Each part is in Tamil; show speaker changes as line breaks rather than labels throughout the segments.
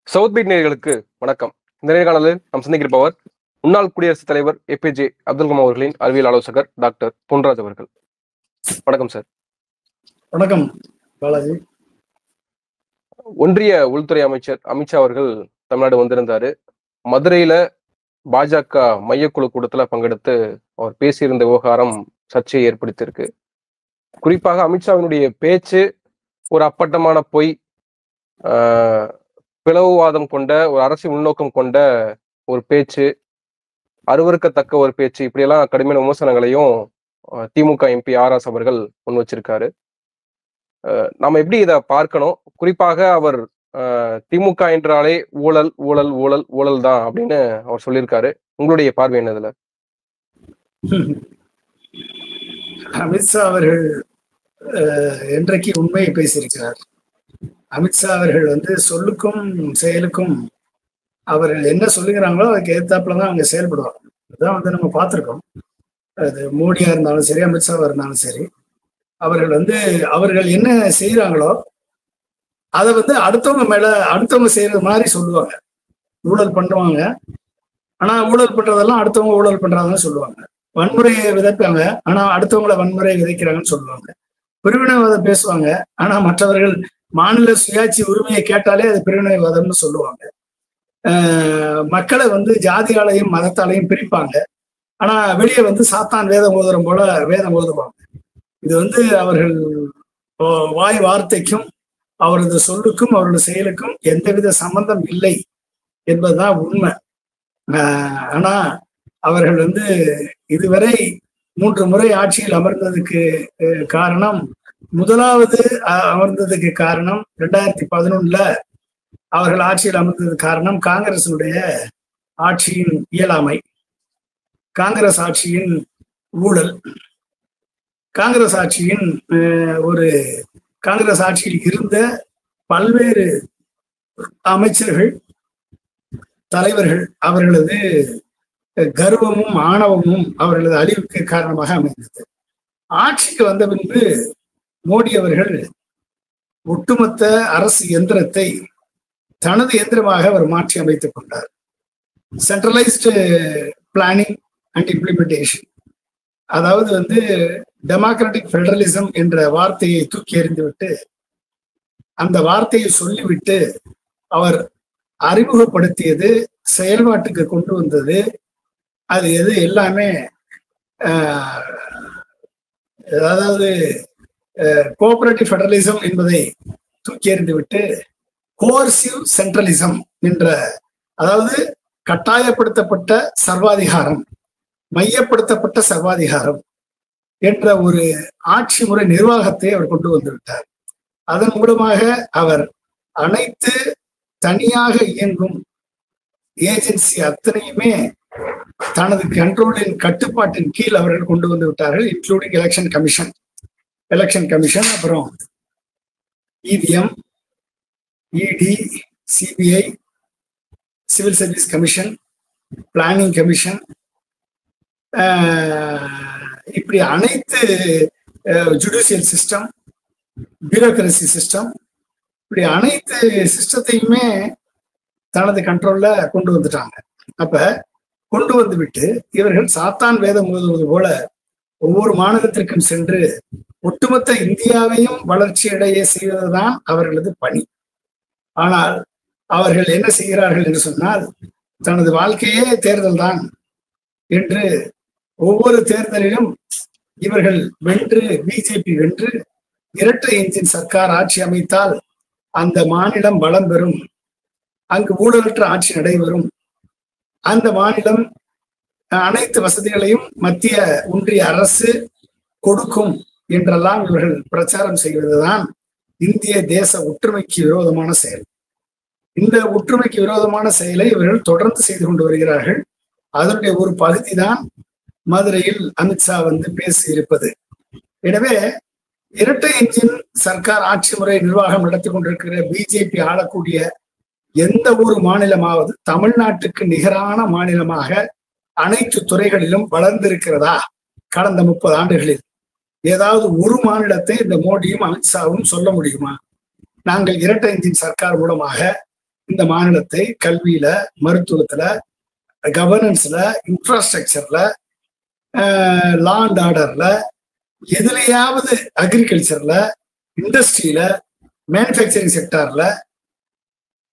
சவுத் பீட் நேயர்களுக்கு வணக்கம். இந்த நேர்காணலில் நாம் சந்திக்கிருப்பவர் முன்னாள் குடியரசுத் தலைவர் ஏபிஜே அப்துல் கலாம் அவர்களின் அறிவியல் ஆலோசகர் டாக்டர் பொன்ராஜ் அவர்கள். வணக்கம் சார்.
வணக்கம் பாலாஜி.
ஒன்றிய உள்துறை அமைச்சர் அமித்ஷா அவர்கள் தமிழ்நாடு வந்திருந்தாரு. மதுரையில பாஜக மையக்குழு கூட்டத்துல பங்கெடுத்து அவர் பேசியிருந்த விவகாரம் சர்ச்சையை ஏற்படுத்தியிருக்கு. குறிப்பாக அமித்ஷாவினுடைய பேச்சு ஒரு அப்பட்டமான பொய், பிளவுவாதம் கொண்ட ஒரு அரசியல் உள்நோக்கம் கொண்ட ஒரு பேச்சு, அருவருக்கத்தக்க ஒரு பேச்சு, இப்படியெல்லாம் கடுமையான விமர்சனங்களையும் திமுக எம்பி ஆர்.எஸ். அவர்கள் முன் வச்சிருக்காரு. நாம எப்படி இதை பார்க்கணும்? குறிப்பாக அவர் திமுக என்றாலே ஊழல் ஊழல் ஊழல் ஊழல் தான் அப்படின்னு அவர் சொல்லியிருக்காரு. உங்களுடைய பார்வை என்னதுல?
அமித்ஷா அவர்கள் என்றைக்கு உண்மையை பேசியிருக்கிறார். அமித்ஷா அவர்கள் சொல்லுக்கும் செயலுக்கும் அவர்கள் என்ன சொல்லுகிறாங்களோ அதுக்கு ஏத்தாப்புலதான் அவங்க செயல்படுவாங்க. அதுதான் நம்ம பார்த்திருக்கோம். அது மோடியா இருந்தாலும் சரி, அமித்ஷாவா இருந்தாலும் சரி, அவர்கள் என்ன செய்யறாங்களோ அதை அடுத்தவங்க மேல அடுத்தவங்க செய்யறது மாதிரி சொல்லுவாங்க. ஊழல் பண்ணுவாங்க, ஆனா ஊழல் பண்றதெல்லாம் அடுத்தவங்க ஊழல் பண்றாங்கன்னு சொல்லுவாங்க. வன்முறையை விதைப்பாங்க, ஆனா அடுத்தவங்களை வன்முறையை விதைக்கிறாங்கன்னு சொல்லுவாங்க. பிரிவினைவாதம் பேசுவாங்க, ஆனா மற்றவர்கள் மாநில சுயாட்சி உரிமையை கேட்டாலே அது பிரிவினைவாதம்னு சொல்லுவாங்க. மக்களை ஜாதியாலையும் மதத்தாலையும் பிரிப்பாங்க, ஆனா வெளியே சாத்தான் வேதம் ஓதுறம் போல வேதம் ஓதுவாங்க. இது அவர்கள் வாய் வார்த்தைக்கும் அவரது சொல்லுக்கும் அவரது செயலுக்கும் எந்தவித சம்பந்தம் இல்லை என்பதுதான் உண்மை. ஆனா அவர்கள் இதுவரை 3 முறை ஆட்சியில் அமர்ந்ததுக்கு காரணம், முதலாவது அமர்ந்ததுக்கு காரணம் 2011 அவர்கள் ஆட்சியில் அமர்ந்ததுக்கு காரணம் காங்கிரசினுடைய ஆட்சியின் இயலாமை, காங்கிரஸ் ஆட்சியின் ஊழல், காங்கிரஸ் ஆட்சியில் இருந்த பல்வேறு அமைச்சர்கள், தலைவர்கள் அவர்களது கர்வமும் ஆணவமும் அவர்களது அழிவுக்கு காரணமாக அமைந்தது. ஆட்சிக்கு வந்த பின்பு மோடி அவர்கள் ஒட்டுமொத்த அரசு எந்திரத்தை தனது எந்திரமாக அவர் மாற்றி அமைத்துக் கொண்டார். சென்ட்ரலைஸ்டு பிளானிங் அண்ட் இம்ப்ளிமெண்டேஷன், அதாவது டெமோக்ராட்டிக் ஃபெடரலிசம் என்ற வார்த்தையை தூக்கி எறிந்துவிட்டு, அந்த வார்த்தையை சொல்லிவிட்டு அவர் அறிமுகப்படுத்தியது, செயல்பாட்டுக்கு கொண்டு வந்தது, அது எல்லாமே அதாவது கோஆபரேட்டிவ் ஃபெடரலிசம் என்பதை தூக்கி எறிந்துவிட்டு கோர்சிவ் சென்ட்ரலிசம் என்ற, அதாவது கட்டாயப்படுத்தப்பட்ட சர்வாதிகாரம், மையப்படுத்தப்பட்ட சர்வாதிகாரம் என்ற ஒரு ஆட்சி முறை நிர்வாகத்தை அவர் கொண்டு வந்துவிட்டார். அதன் மூலமாக அவர் அனைத்து தனியாக இயங்கும் ஏஜென்சி அத்தனையுமே தனது கண்ட்ரோலின் கட்டுப்பாட்டின் கீழ் அவர்கள் கொண்டு வந்து விட்டார்கள். இன்க்ளூடிங் எலெக்ஷன் கமிஷன், அப்புறம் இவிஎம், இடி, CBI, civil service commission, planning commission, இப்படி அனைத்து ஜுடிஷியல் சிஸ்டம், பியூரோக்ரசி சிஸ்டம், இப்படி அனைத்து சிஸ்டத்தையுமே தனது கண்ட்ரோல்ல கொண்டு வந்துட்டாங்க. அப்ப கொண்டு வந்து விட்டு இவர்கள் சாத்தான் வேதம் ஓதுவது போல ஒவ்வொரு மாநிலத்திற்கும் சென்று ஒட்டுமொத்த இந்தியாவையும் வளர்ச்சி அடைய செய்வதுதான் அவர்களது பணி. ஆனால் அவர்கள் என்ன செய்கிறார்கள் என்று சொன்னால், தனது வாழ்க்கையே தேர்தல் தான் என்று ஒவ்வொரு தேர்தலிலும் இவர்கள் வென்று, பிஜேபி வென்று, இரட்டை என்ஜின் சர்க்கார் ஆட்சி அமைத்தால் அந்த மாநிலம் வளம் பெறும், அங்கு ஊழலற்ற ஆட்சி நடைபெறும், அந்த மாநிலம் அனைத்து வசதிகளையும் மத்திய ஒன்றிய அரசு கொடுக்கும் என்றெல்லாம் இவர்கள் பிரச்சாரம் செய்வதுதான் இந்திய தேச ஒற்றுமைக்கு விரோதமான செயல். இந்த ஒற்றுமைக்கு விரோதமான செயலை இவர்கள் தொடர்ந்து செய்து கொண்டு வருகிறார்கள். அதனுடைய ஒரு பகுதி தான் மதுரையில் அமித்ஷா பேசி இருப்பது. எனவே இரட்டை என்ஜின் சர்க்கார் ஆட்சி முறை நிர்வாகம் நடத்தி கொண்டிருக்கிற பிஜேபி ஆளக்கூடிய எந்த ஒரு மாநிலமாவது தமிழ்நாட்டுக்கு நிகரான மாநிலமாக அனைத்து துறைகளிலும் வளர்ந்திருக்கிறதா? கடந்த 30 ஆண்டுகளில் ஏதாவது ஒரு மாநிலத்தை இந்த மோடியும் அமித்ஷாவும் சொல்ல முடியுமா? நாங்கள் இரட்டை என்ஜின் சர்க்கார் மூலமாக இந்த மாநிலத்தை கல்வியில, மருத்துவத்துல, கவர்னன்ஸ்ல, இன்ஃப்ராஸ்ட்ரக்சர்ல, லா அண்ட் ஆர்டர்ல, எதுலையாவது அக்ரிகல்ச்சர்ல, இண்டஸ்ட்ரியில, மேனுஃபேக்சரிங் செக்டார்ல,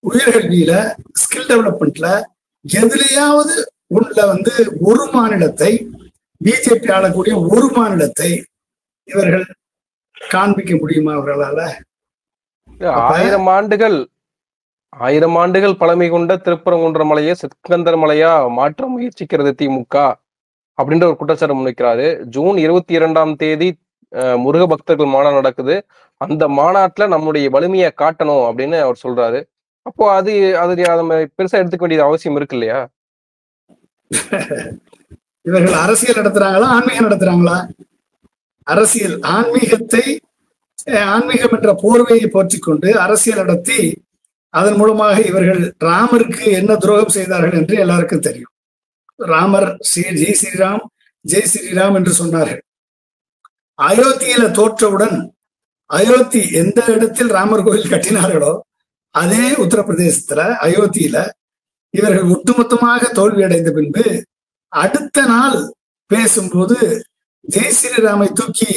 உயர்கல்வியில, ஸ்கில் டெவலப்மெண்ட்ல, எதுலையாவது உள்ள வந்து ஒரு மாநிலத்தை, பிஜேபி ஆளக்கூடிய ஒரு மாநிலத்தை இவர்கள் காண்பிக்க முடியுமா அவர்களால?
1000 ஆண்டுகள் பழமை கொண்ட திருப்பரங்குன்ற மலையை சிக்கந்தர் மலையா மாற்ற முயற்சிக்கிறது திமுக அப்படின்ற ஒரு குற்றச்சாட்டு முன்வைக்கிறாரு. ஜூன் 22 முருக பக்தர்கள் மாநாடு நடக்குது. அந்த மாநாட்டுல நம்முடைய வலிமையை காட்டணும் அப்படின்னு அவர் சொல்றாரு. அப்போ அது நம்ம பெருசா எடுத்துக்க வேண்டியது அவசியம் இருக்கு இல்லையா?
இவர்கள் அரசியல் நடத்துறாங்களா, ஆன்மீகம் நடத்துறாங்களா? அரசியல். ஆன்மீகம் என்ற போர்வையை போற்றிக் கொண்டு அரசியல் நடத்தி அதன் மூலமாக இவர்கள் ராமருக்கு என்ன துரோகம் செய்தார்கள் என்று எல்லாருக்கும் தெரியும். ராமர் ஜெய் ஸ்ரீராம், ஜெய் ஸ்ரீராம் என்று சொன்னார்கள். அயோத்தியில தோற்றவுடன், அயோத்தி எந்த இடத்தில் ராமர் கோயில் கட்டினார்களோ அதே உத்தரப்பிரதேசத்துல அயோத்தியில இவர்கள் ஒட்டுமொத்தமாக தோல்வி அடைந்த பின்பு அடுத்த நாள் பேசும்போது ஜெய் ஸ்ரீராமை தூக்கி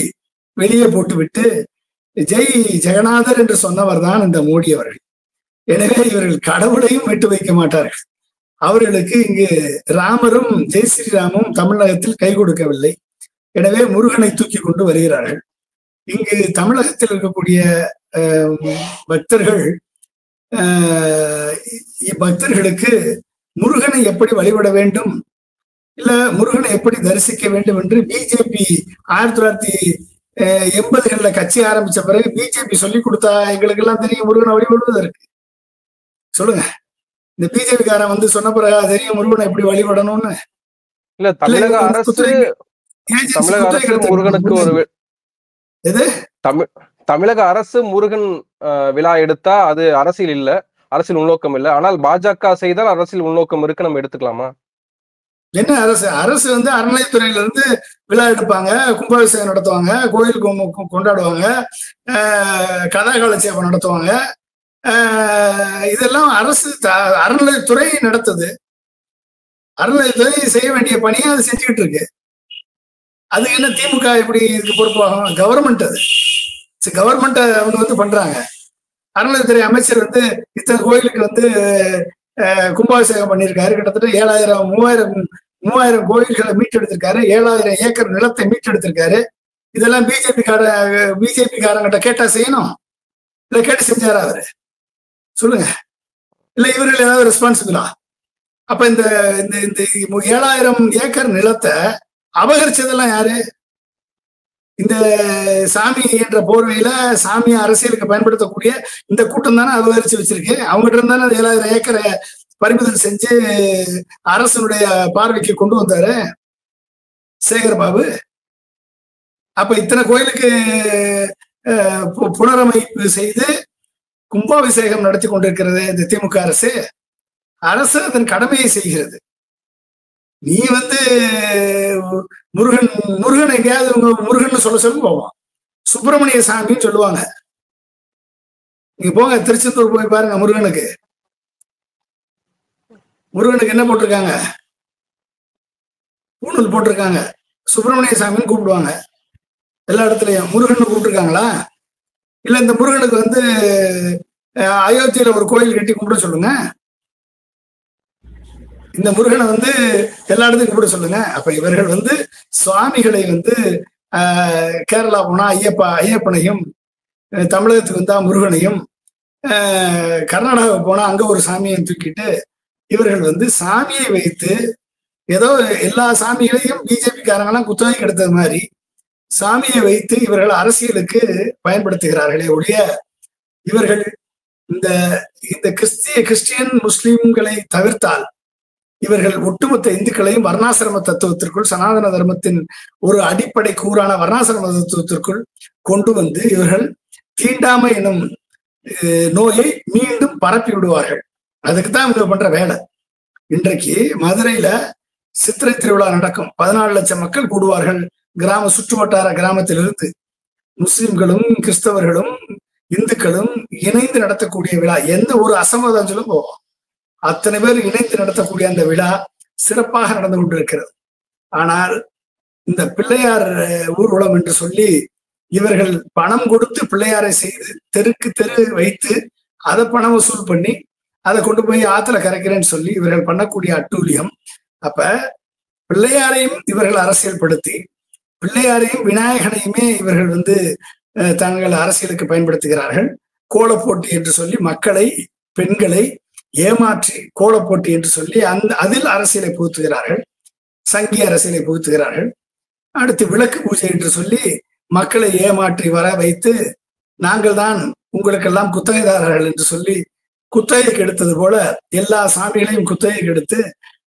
வெளியே போட்டுவிட்டு ஜெய் ஜெகநாதர் என்று சொன்னவர் தான் இந்த மோடி அவர்கள். எனவே இவர்கள் கடவுளையும் விட்டு வைக்க மாட்டார்கள். அவர்களுக்கு இங்கு ராமரும் ஜெய் ஸ்ரீராமும் தமிழகத்தில் கை கொடுக்கவில்லை. எனவே முருகனை தூக்கி கொண்டு வருகிறார்கள். இங்கு தமிழகத்தில் இருக்கக்கூடிய பக்தர்களுக்கு முருகனை எப்படி வழிபட வேண்டும், இல்ல முருகனை எப்படி தரிசிக்க வேண்டும் என்று பிஜேபி 1980களில் கட்சி ஆரம்பிச்ச பிறகு பிஜேபி சொல்லி கொடுத்தா எங்களுக்கு எல்லாம் தெரியும் முருகனை வழிபடுவதற்கு? சொல்லுங்க. இந்த பிஜேபி காரன் வந்து சொன்ன பிறகு தெரியும் முருகனை எப்படி வழிபடணும்னு?
இல்ல, தமிழக அரசு முருகனுக்கு ஒரு
எது
தமிழக அரசு முருகன் விழா எடுத்தா அது அரசியல் இல்ல, அரசியல் உள்நோக்கம் இல்ல. ஆனால் பாஜக செய்தால் அரசியல் உள்நோக்கம் இருக்கு, நம்ம எடுத்துக்கலாமா?
என்ன அரசு வந்து அறநிலையத்துறையில இருந்து விழா எடுப்பாங்க, கும்பாபிஷேகம் நடத்துவாங்க, கோயில் கொண்டாடுவாங்க, கதாகாலட்சேபம் நடத்துவாங்க. இதெல்லாம் அரசு அறநிலையத்துறை நடத்துது. அறநிலையத்துறை செய்ய வேண்டிய பணியை அது செஞ்சுக்கிட்டு இருக்கு. அது என்ன திமுக எப்படி இதுக்கு பொறுப்பாகும்? கவர்மெண்ட், அது கவர்மெண்ட் அவங்க வந்து பண்றாங்க. அறநிலையத்துறை அமைச்சர் வந்து இத்தனை கோயிலுக்கு வந்து கும்பாபிஷேகம் பண்ணியிருக்காரு, கிட்டத்தட்ட 3000 கோயில்களை மீட்டெடுத்திருக்காரு, 7000 ஏக்கர் நிலத்தை மீட்டெடுத்திருக்காரு. இதெல்லாம் பிஜேபி காரங்கிட்ட கேட்டா செய்யணும்? இல்ல கேட்டு செஞ்சாரா அவரு? சொல்லுங்க. இல்ல இவர்கள் ஏதாவது ரெஸ்பான்சிபிளா? அப்ப இந்த 7000 ஏக்கர் நிலத்தை அபகரிச்சதெல்லாம் யாரு? இந்த சாமி என்ற போர்வையில சாமியை அரசியலுக்கு பயன்படுத்தக்கூடிய இந்த கூட்டம் தானே அபகரிச்சு வச்சிருக்கு. அவங்ககிட்ட இருந்தானே 7000 ஏக்கரை பறிமுதல் செஞ்சு அரசனுடைய பார்வைக்கு கொண்டு வந்தாரு சேகர் பாபு. அப்ப இத்தனை கோயிலுக்கு புனரமைப்பு செய்து கும்பாபிஷேகம் நடத்தி கொண்டிருக்கிறது இந்த திமுக அரசு. அதன் கடமையை செய்கிறது. நீ வந்து முருகன் எங்கேயாவது முருகன் சொல்ல போவோம், சுப்பிரமணிய சாமின்னு சொல்லுவாங்க. நீங்க போங்க திருச்செந்தூர் போய் பாருங்க, முருகனுக்கு என்ன போட்டிருக்காங்க? பூணூல் போட்டிருக்காங்க. சுப்பிரமணிய சாமின்னு கூப்பிடுவாங்க. எல்லா இடத்துலயும் முருகன் கூப்பிட்டுருக்காங்களா? இல்ல இந்த முருகனுக்கு வந்து அயோத்தியில ஒரு கோயில் கட்டி கும்பிட சொல்லுங்க. இந்த முருகனை வந்து எல்லா இடத்துக்கும் கூப்பிட சொல்லுங்க. அப்ப இவர்கள் வந்து சுவாமிகளை வந்து கேரளா போனா ஐயப்பனையும், தமிழகத்துக்கு வந்தா முருகனையும், கர்நாடகா போனா அங்க ஒரு சாமியையும் தூக்கிட்டு இவர்கள் வந்து சாமியை வைத்து ஏதோ எல்லா சாமிகளையும் பிஜேபி காரங்களாம் குத்தகைக்கு எடுத்தது மாதிரி சாமியை வைத்து இவர்கள் அரசியலுக்கு பயன்படுத்துகிறார்களே ஒழிய இவர்கள் இந்த கிறிஸ்டியன் முஸ்லிம்களை தவிர்த்தால் இவர்கள் ஒட்டுமொத்த இந்துக்களையும் வர்ணாசிரம தத்துவத்திற்குள், சனாதன தர்மத்தின் ஒரு அடிப்படை கூறான வர்ணாசிரம தத்துவத்திற்குள் கொண்டு வந்து இவர்கள் தீண்டாமை எனும் நோயை மீண்டும் பரப்பி விடுவார்கள். அதுக்குத்தான் இவங்க பண்ற வேலை. இன்றைக்கு மதுரையில சித்திரை திருவிழா நடக்கும். 14 லட்சம் மக்கள் கூடுவார்கள். சுற்று வட்டார கிராமத்திலிருந்து முஸ்லிம்களும் கிறிஸ்தவர்களும் இந்துக்களும் இணைந்து நடத்தக்கூடிய விழா. எந்த ஒரு அசம்பாவிதம் போவோம், அத்தனை பேர் இணைந்து நடத்தக்கூடிய அந்த விழா சிறப்பாக நடந்து கொண்டிருக்கிறது. ஆனால் இந்த பிள்ளையார் ஊர்வலம் என்று சொல்லி இவர்கள் பணம் கொடுத்து பிள்ளையாரை செய்து தெருக்கு தெரு வைத்து அதை பணம் வசூல் பண்ணி அதை கொண்டு போய் ஆத்துல கரைக்கிறேன்னு சொல்லி இவர்கள் பண்ணக்கூடிய அட்டூழியம். அப்ப பிள்ளையாரையும் இவர்கள் அரசியல்படுத்தி பிள்ளையாரையும் விநாயகனையுமே இவர்கள் தங்கள் அரசியலுக்கு பயன்படுத்துகிறார்கள். கோலப்போட்டி என்று சொல்லி மக்களை, பெண்களை ஏமாற்றி கோலப்போட்டி என்று சொல்லி அதில் அரசியலை புகுத்துகிறார்கள், சங்கி அரசியலை புகுத்துகிறார்கள். அடுத்து விளக்கு பூஜை என்று சொல்லி மக்களை ஏமாற்றி வர வைத்து நாங்கள் தான் உங்களுக்கெல்லாம் குத்தகைதாரர்கள் என்று சொல்லி குத்தகைக்கு எடுத்தது போல எல்லா சாமிகளையும் குத்தகைக்கு எடுத்து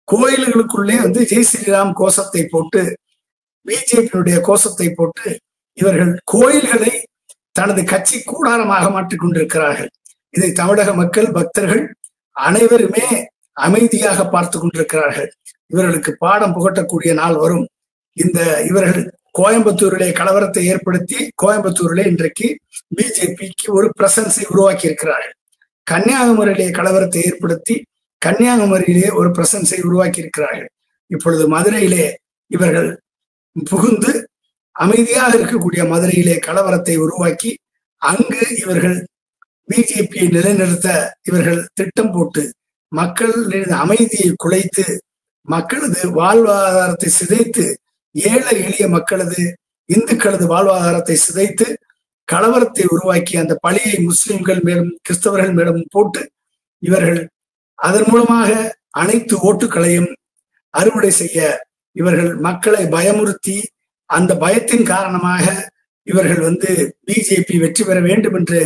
கோயில்களுக்குள்ளே ஜெய் ஸ்ரீராம் கோஷத்தை போட்டு, பிஜேபியினுடைய கோஷத்தை போட்டு இவர்கள் கோயில்களை தனது கட்சி கூடாரமாக மாற்றிக் கொண்டிருக்கிறார்கள். இதை தமிழக மக்கள், பக்தர்கள் அனைவருமே அமைதியாக பார்த்து கொண்டிருக்கிறார்கள். இவர்களுக்கு பாடம் புகட்டக்கூடிய நாள் வரும். இவர்கள் கோயம்புத்தூரிலே கலவரத்தை ஏற்படுத்தி கோயம்புத்தூரிலே இன்றைக்கு பிஜேபிக்கு ஒரு பிரசன்ஸை உருவாக்கி இருக்கிறார்கள். கன்னியாகுமரியிலே கலவரத்தை ஏற்படுத்தி கன்னியாகுமரியிலே ஒரு பிரசன்ஸை உருவாக்கி இருக்கிறார்கள். இப்பொழுது மதுரையிலே இவர்கள் புகுந்து அமைதியாக இருக்கக்கூடிய மதுரையிலே கலவரத்தை உருவாக்கி அங்கு இவர்கள் பிஜேபியை நிலைநிறுத்த இவர்கள் திட்டம் போட்டு மக்களின் அமைதியை குலைத்து மக்களது வாழ்வாதாரத்தை சிதைத்து, ஏழை எளிய மக்களது, இந்துக்களது வாழ்வாதாரத்தை சிதைத்து கலவரத்தை உருவாக்கி அந்த பழியை முஸ்லிம்கள் மேலும் கிறிஸ்தவர்கள் மேலும் போட்டு இவர்கள் அதன் மூலமாக அனைத்து ஓட்டுகளையும் அறுவடை செய்ய இவர்கள் மக்களை பயமுறுத்தி, அந்த பயத்தின் காரணமாக இவர்கள் பிஜேபி வெற்றி பெற வேண்டும் என்று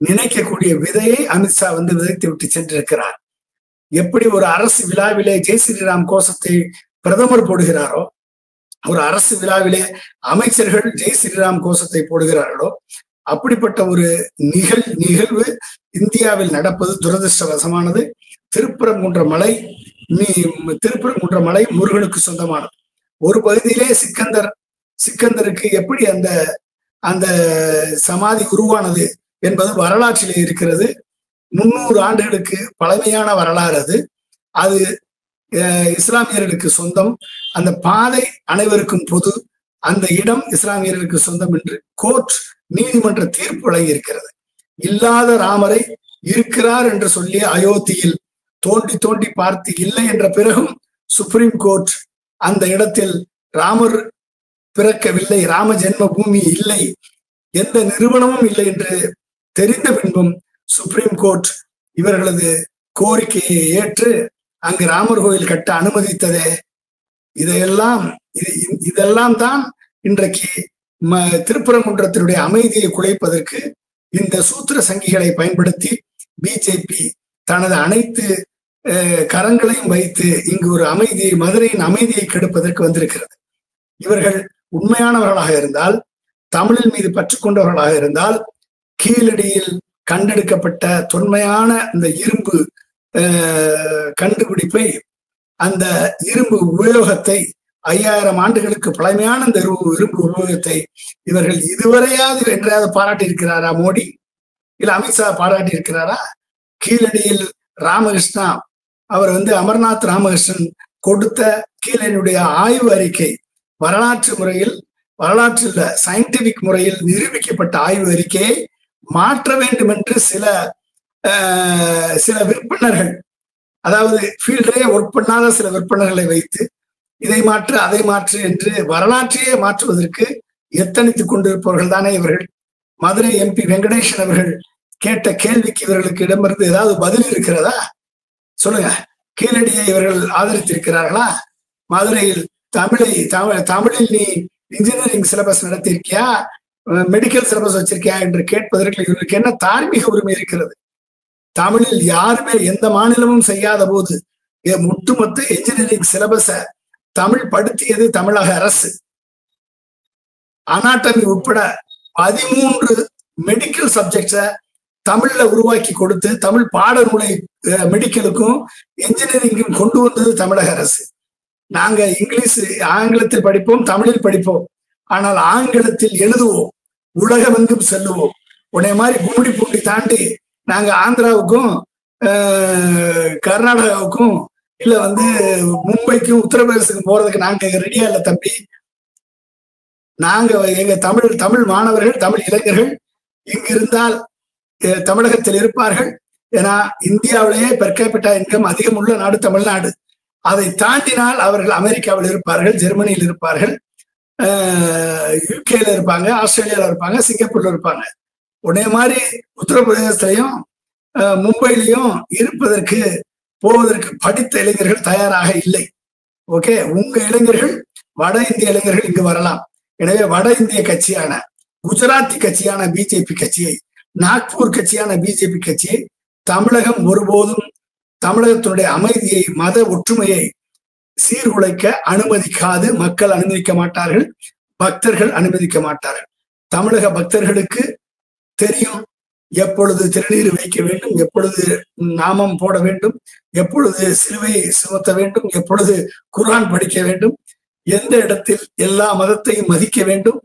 நினைக்கக்கூடிய விதையை அமித்ஷா விதைத்து விட்டு சென்றிருக்கிறார். எப்படி ஒரு அரசு விழாவிலே ஜெய் ஸ்ரீராம் கோஷத்தை பிரதமர் போடுகிறாரோ, ஒரு அரசு விழாவிலே அமைச்சர்கள் ஜெய் ஸ்ரீராம் கோஷத்தை போடுகிறார்களோ, அப்படிப்பட்ட ஒரு நிகழ்வு இந்தியாவில் நடப்பது துரதிருஷ்டவசமானது. திருப்பரங்குன்ற மலை முருகனுக்கு சொந்தமானது. ஒரு பகுதியிலே சிக்கந்தருக்கு எப்படி அந்த சமாதி உருவானது என்பது வரலாற்றிலே இருக்கிறது. 300 ஆண்டுகளுக்கு பழமையான வரலாறு அது இஸ்லாமியர்களுக்கு சொந்தம். அந்த பாதை அனைவருக்கும் பொது. அந்த இடம் இஸ்லாமியர்களுக்கு சொந்தம் என்று கோர்ட் நீதிமன்ற தீர்ப்பு வழங்கி இருக்கிறது. இல்லாத ராமரை இருக்கிறார் என்று சொல்லி அயோத்தியில் தோண்டி தோண்டி பார்த்து இல்லை என்ற பிறகும் சுப்ரீம் கோர்ட் அந்த இடத்தில் ராமர் பிறக்கவில்லை, ராம ஜென்ம பூமி இல்லை, எந்த நிறுவனமும் இல்லை என்று தெரிந்த பின்பும் சுப்ரீம் கோர்ட் இவர்களது கோரிக்கையை ஏற்று அங்கு ராமர் கோயில் கட்ட அனுமதித்ததே. இதெல்லாம் தான் இன்றைக்கு திருப்பரங்குன்றத்தினுடைய அமைதியை குலைப்பதற்கு இந்த சூத்திர சங்கிகளை பயன்படுத்தி பிஜேபி தனது அனைத்து கரங்களையும் வைத்து இங்கு ஒரு மதுரையின் அமைதியை கெடுப்பதற்கு வந்திருக்கிறது. இவர்கள் உண்மையானவர்களாக இருந்தால், தமிழின் மீது பற்று கொண்டவர்களாக இருந்தால், கீழடியில் கண்டெடுக்கப்பட்ட தொன்மையான இந்த இரும்பு கண்டுபிடிப்பை, அந்த இரும்பு உபயோகத்தை, 5000 ஆண்டுகளுக்கு பழமையான இந்த இரும்பு உபயோகத்தை இவர்கள் இதுவரையாவது என்றாவது பாராட்டி இருக்கிறாரா மோடி? இல்ல அமித்ஷா பாராட்டி இருக்கிறாரா? கீழடியில் ராமகிருஷ்ணா அவர் அமர்நாத் ராமகிருஷ்ணன் கொடுத்த கீழடியுடைய ஆய்வு அறிக்கை, வரலாற்றில் சயின்டிபிக் முறையில் நிரூபிக்கப்பட்ட ஆய்வு அறிக்கையை மாற்ற வேண்டும் என்று சில விற்பனர்கள், அதாவது ஃபீல்டே ஒர்க் பண்ணாத சில விற்பனர்களை வைத்து இதை மாற்று அதை மாற்று என்று வரலாற்றையே மாற்றுவதற்கு எத்தனித்துக் கொண்டிருப்பவர்கள் தானே இவர்கள். மதுரை எம்பி வெங்கடேசன் அவர்கள் கேட்ட கேள்விக்கு இவர்களுக்கு இடமிருந்து ஏதாவது பதில் இருக்கிறதா? சொல்லுங்க. கீழடியை இவர்கள் ஆதரித்திருக்கிறார்களா? மதுரையில் தமிழில் நீ இன்ஜினியரிங் சிலபஸ் நடத்தியிருக்கியா, மெடிக்கல் சிலபஸ் வச்சிருக்கியா என்று கேட்பதற்கு இவர்களுக்கு என்ன தார்மீக உரிமை இருக்கிறது? தமிழில் யாருமே எந்த மாநிலமும் செய்யாத போது ஒட்டுமொத்த இன்ஜினியரிங் சிலபஸ தமிழ் படுத்தியது தமிழக அரசு. அனாட்டமி உட்பட 13 மெடிக்கல் சப்ஜெக்ட்ஸ தமிழ்ல உருவாக்கி கொடுத்து தமிழ் பாடநூலை மெடிக்கலுக்கும் இன்ஜினியரிங்கும் கொண்டு வந்தது தமிழக அரசு. நாங்க ஆங்கிலத்தில் படிப்போம், தமிழில் படிப்போம், ஆனால் ஆங்கிலத்தில் எழுதுவோம், உலகமெங்கும் செல்லுவோம். உன்னை மாதிரி கும்மிடி பூண்டி தாண்டி நாங்க ஆந்திராவுக்கும் கர்நாடகாவுக்கும் இல்ல வந்து மும்பைக்கும் உத்தரப்பிரதேசத்துக்கும் போறதுக்கு நாங்க ரெடியா இல்ல தம்பி. நாங்க எங்க தமிழ் மாணவர்கள், தமிழ் இளைஞர்கள் இங்கு இருந்தால் தமிழகத்தில் இருப்பார்கள். ஏன்னா இந்தியாவிலேயே பெர் கேபிட்டா இன்கம் அதிகம் உள்ள நாடு தமிழ்நாடு. அதை தாண்டினால் அவர்கள் அமெரிக்காவில் இருப்பார்கள், ஜெர்மனியில் இருப்பார்கள், யூகேல இருப்பாங்க, ஆஸ்திரேலியால இருப்பாங்க, சிங்கப்பூர்ல இருப்பாங்க. உடனே மாதிரி உத்தரப்பிரதேசத்திலையும் மும்பையிலையும் இருப்பதற்கு போவதற்கு படித்த இளைஞர்கள் தயாராக இல்லை. ஓகே, உங்க இளைஞர்கள் வட இந்திய இளைஞர்கள் இங்கு வரலாம். எனவே வட இந்திய கட்சியான குஜராத்தி கட்சியான பிஜேபி கட்சியை, நாக்பூர் கட்சியான பிஜேபி கட்சியை தமிழகம் ஒருபோதும் தமிழகத்தினுடைய அமைதியை, மத ஒற்றுமையை சீர்குலைக்க அனுமதிக்காது. மக்கள் அனுமதிக்க மாட்டார்கள், பக்தர்கள் அனுமதிக்க மாட்டார்கள். தமிழக பக்தர்களுக்கு தெரியும் எப்பொழுது திருநீர் வைக்க வேண்டும், எப்பொழுது நாமம் போட வேண்டும், எப்பொழுது சிலுவையை சுமத்த வேண்டும், எப்பொழுது குர்ஆன் படிக்க வேண்டும், எந்த இடத்தில் எல்லா மதத்தையும் மதிக்க வேண்டும்,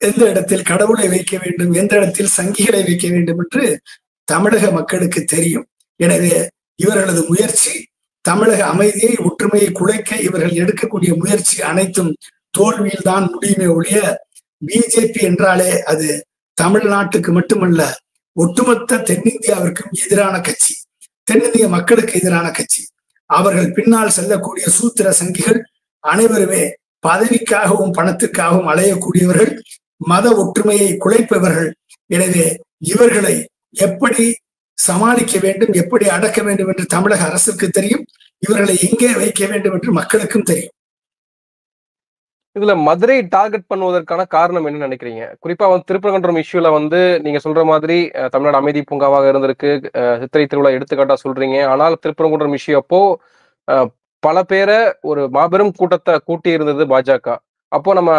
எந்த இடத்தில் கடவுளை வைக்க வேண்டும், எந்த இடத்தில் சங்கிகளை வைக்க வேண்டும் என்று தமிழக மக்களுக்கு தெரியும். எனவே இவர்களது முயற்சி தமிழக அமைதியை, ஒற்றுமையை குலைக்க இவர்கள் எடுக்கக்கூடிய முயற்சி அனைத்தும் தோல்வியில் தான் முடியுமே ஒழிய, பிஜேபி என்றாலே அது தமிழ்நாட்டுக்கு மட்டுமல்ல, ஒட்டுமொத்த தென்னிந்தியாவிற்கும் எதிரான கட்சி, தென்னிந்திய மக்களுக்கு எதிரான கட்சி. அவர்கள் பின்னால் செல்லக்கூடிய சூத்திர சங்கிகள் அனைவருமே பதவிக்காகவும் பணத்திற்காகவும் அலையக்கூடியவர்கள், மத ஒற்றுமையை குலைப்பவர்கள். எனவே இவர்களை எப்படி சமாளிக்க வேண்டும், எப்படி அடக்க வேண்டும் என்று தமிழக அரசுக்கு தெரியும். இவர்களை எங்கே வைக்க வேண்டும் என்று மக்களுக்கும் தெரியும்.
இதுல மதுரை டார்கெட் பண்ணுவதற்கான காரணம் என்ன நினைக்கிறீங்க? குறிப்பா வந்து திருப்பரங்குன்றம் இஷ்யூல வந்து நீங்க சொல்ற மாதிரி தமிழ்நாடு அமைதி பூங்காவாக இருந்திருக்கு, சித்திரை திருவிழா எடுத்துக்காட்டா சொல்றீங்க. ஆனால் திருப்பரங்குன்றம் இஷ்யூ அப்போ பல பேரை ஒரு மாபெரும் கூட்டத்தை கூட்டி இருந்தது பாஜக. அப்போ நம்ம